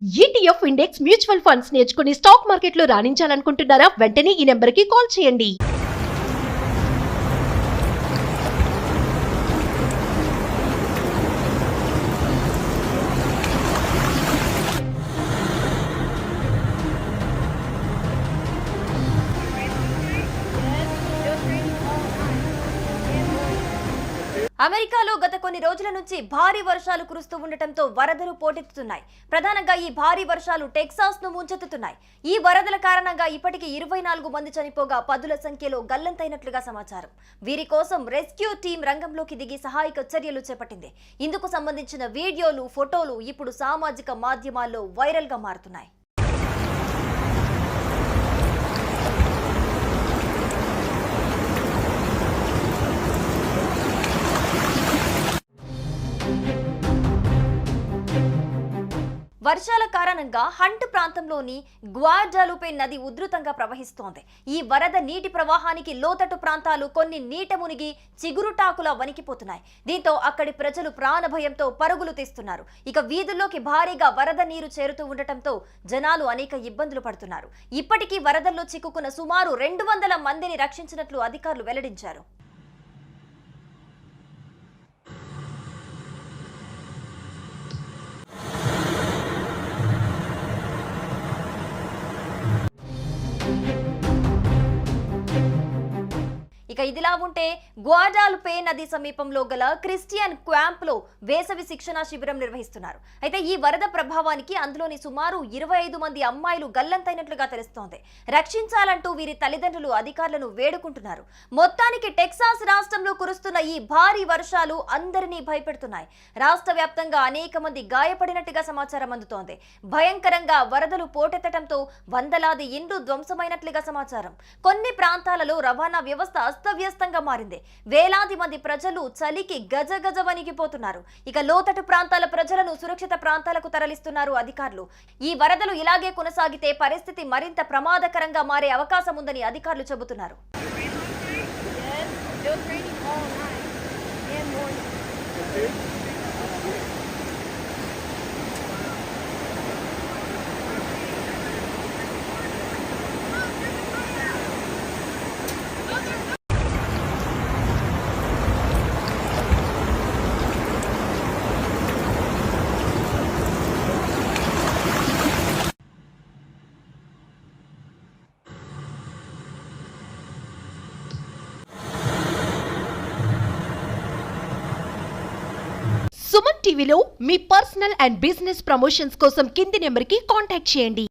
ETF index mutual funds నేర్చుకుని stock మార్కెట్లో రాణించాలనుకుంటున్నారా? వెంటనే ఈ నెంబర్కి కాల్ చేయండి. అమెరికాలో గత కొన్ని రోజుల నుంచి భారీ వర్షాలు కురుస్తూ ఉండటంతో వరదలు పోటెత్తుతున్నాయి. ప్రధానంగా ఈ భారీ వర్షాలు టెక్సాస్ ను ముంచెత్తుతున్నాయి. ఈ వరదల కారణంగా ఇప్పటికీ 24 మంది చనిపోగా పదుల సంఖ్యలో గల్లంతైనట్లుగా సమాచారం. వీరి కోసం రెస్క్యూ టీం రంగంలోకి దిగి సహాయక చర్యలు చేపట్టింది. ఇందుకు సంబంధించిన వీడియోలు, ఫోటోలు ఇప్పుడు సామాజిక మాధ్యమాల్లో వైరల్ గా మారుతున్నాయి. వర్షాల కారణంగా హంట్ ప్రాంతంలోని గ్వాడలుపే నది ఉధృతంగా ప్రవహిస్తోంది. ఈ వరద నీటి ప్రవాహానికి లోతట్టు ప్రాంతాలు కొన్ని నీట మునిగి చిగురుటాకులా వణికిపోతున్నాయి. దీంతో అక్కడి ప్రజలు ప్రాణభయంతో పరుగులు తీస్తున్నారు. ఇక వీధుల్లోకి భారీగా వరద నీరు చేరుతూ ఉండటంతో జనాలు అనేక ఇబ్బందులు పడుతున్నారు. ఇప్పటికీ వరదల్లో చిక్కుకున్న సుమారు 200 మందిని రక్షించినట్లు అధికారులు వెల్లడించారు. ఇక ఇదిలా ఉంటే గ్వాడాలుపే నది సమీపంలో గల క్రిస్టియన్ క్యాంప్ లో వేసవి శిక్షణ శిబిరం నిర్వహిస్తున్నారు. అయితే ఈ వరద ప్రభావానికి అందులోని సుమారు 25 మంది అమ్మాయిలు గల్లంతైనట్లుగా తెలుస్తోంది. రక్షించాలంటూ వీరి తల్లిదండ్రులు అధికారులను వేడుకుంటున్నారు. మొత్తానికి టెక్సాస్ రాష్ట్రంలో కురుస్తున్న ఈ భారీ వర్షాలు అందరినీ భయపెడుతున్నాయి. రాష్ట్ర వ్యాప్తంగా అనేక మంది గాయపడినట్టుగా సమాచారం అందుతోంది. భయంకరంగా వరదలు పోటెత్తడంతో వందలాది ఇండ్లు ధ్వంసమైనట్లుగా సమాచారం. కొన్ని ప్రాంతాలలో రవాణా వ్యవస్థ అస్తవ్యస్తంగా మారింది. వేలాది మంది ప్రజలు చలికి గజగజ వణికిపోతున్నారు. ఇక లోతట్టు ప్రాంతాల ప్రజలను సురక్షిత ప్రాంతాలకు తరలిస్తున్నారు అధికారులు. ఈ వరదలు ఇలాగే కొనసాగితే పరిస్థితి మరింత ప్రమాదకరంగా మారే అవకాశం ఉందని అధికారులు చెబుతున్నారు. సుమన్ టీవీలో మీ పర్సనల్ అండ్ బిజినెస్ ప్రమోషన్స్ కోసం కింది నెంబర్కి కాంటాక్ట్ చేయండి.